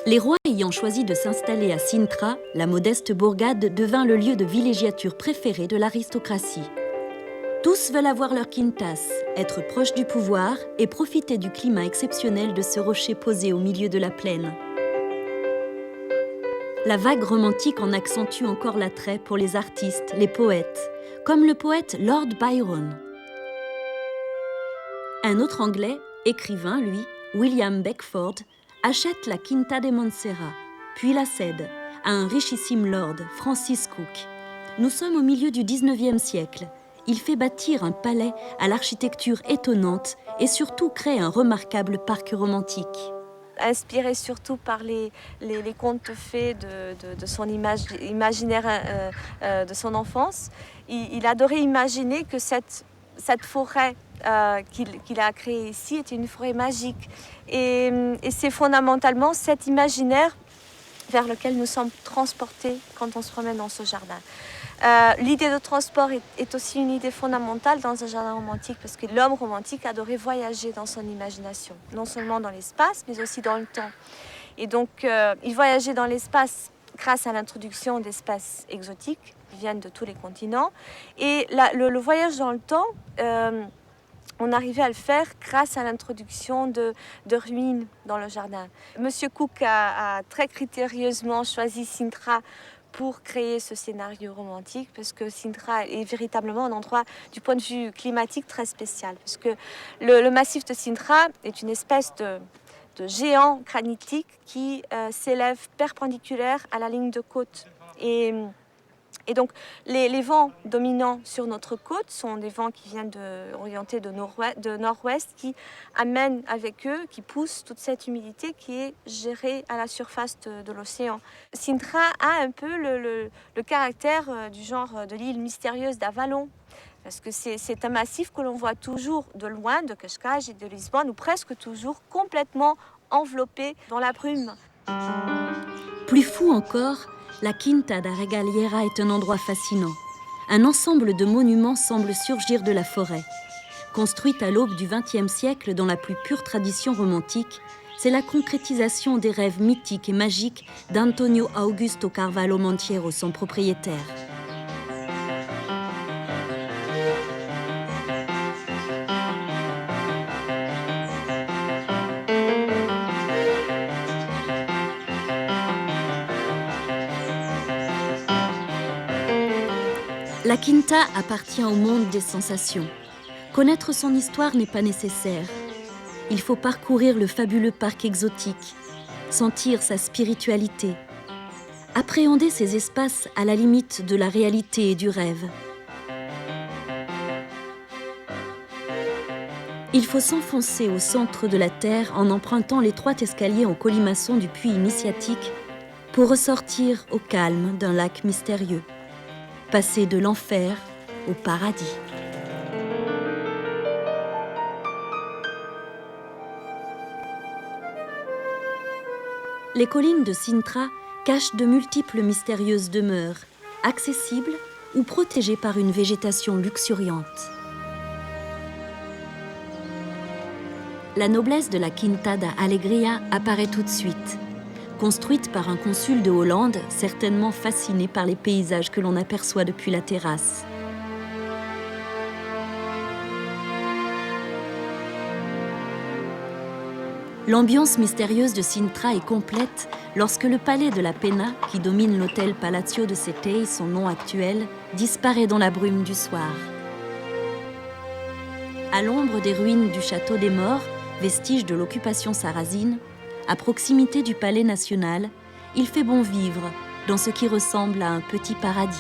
Les rois ayant choisi de s'installer à Sintra, la modeste bourgade devint le lieu de villégiature préféré de l'aristocratie. Tous veulent avoir leur quintas, être proches du pouvoir et profiter du climat exceptionnel de ce rocher posé au milieu de la plaine. La vague romantique en accentue encore l'attrait pour les artistes, les poètes, comme le poète Lord Byron. Un autre Anglais, écrivain lui, William Beckford, achète la Quinta de Montserrat, puis la cède à un richissime lord, Francis Cook. Nous sommes au milieu du 19e siècle. Il fait bâtir un palais à l'architecture étonnante et surtout crée un remarquable parc romantique. Inspiré surtout par les contes de fées de son imaginaire de son enfance, il adorait imaginer que cette forêt qu'il a créée ici était une forêt magique. Et c'est fondamentalement cet imaginaire vers lequel nous sommes transportés quand on se promène dans ce jardin. L'idée de transport est aussi une idée fondamentale dans un jardin romantique parce que l'homme romantique adorait voyager dans son imagination, non seulement dans l'espace mais aussi dans le temps. Et donc il voyageait dans l'espace grâce à l'introduction d'espèces exotiques qui viennent de tous les continents. Et le voyage dans le temps, on arrivait à le faire grâce à l'introduction de ruines dans le jardin. Monsieur Cook a très critérieusement choisi Sintra pour créer ce scénario romantique, parce que Sintra est véritablement un endroit du point de vue climatique très spécial. Parce que le massif de Sintra est une espèce de géant granitique qui s'élève perpendiculaire à la ligne de côte. Et donc, les vents dominants sur notre côte sont des vents qui viennent orientés de nord-ouest, qui amènent avec eux, qui poussent toute cette humidité qui est gérée à la surface de l'océan. Sintra a un peu le caractère du genre de l'île mystérieuse d'Avalon, parce que c'est un massif que l'on voit toujours de loin, de Cascais et de Lisbonne, ou presque toujours complètement enveloppé dans la brume. Plus fou encore, la Quinta da Regaliera est un endroit fascinant. Un ensemble de monuments semble surgir de la forêt. Construite à l'aube du XXe siècle dans la plus pure tradition romantique, c'est la concrétisation des rêves mythiques et magiques d'Antonio Augusto Carvalho Monteiro, son propriétaire. La Quinta appartient au monde des sensations. Connaître son histoire n'est pas nécessaire. Il faut parcourir le fabuleux parc exotique, sentir sa spiritualité, appréhender ces espaces à la limite de la réalité et du rêve. Il faut s'enfoncer au centre de la Terre en empruntant l'étroit escalier en colimaçon du puits initiatique pour ressortir au calme d'un lac mystérieux. Passer de l'enfer au paradis. Les collines de Sintra cachent de multiples mystérieuses demeures, accessibles ou protégées par une végétation luxuriante. La noblesse de la Quinta da Alegria apparaît tout de suite. Construite par un consul de Hollande, certainement fasciné par les paysages que l'on aperçoit depuis la terrasse. L'ambiance mystérieuse de Sintra est complète lorsque le palais de la Penna, qui domine l'hôtel Palazzo de Setei, son nom actuel, disparaît dans la brume du soir. À l'ombre des ruines du château des Morts, vestige de l'occupation sarrasine, à proximité du palais national, il fait bon vivre dans ce qui ressemble à un petit paradis.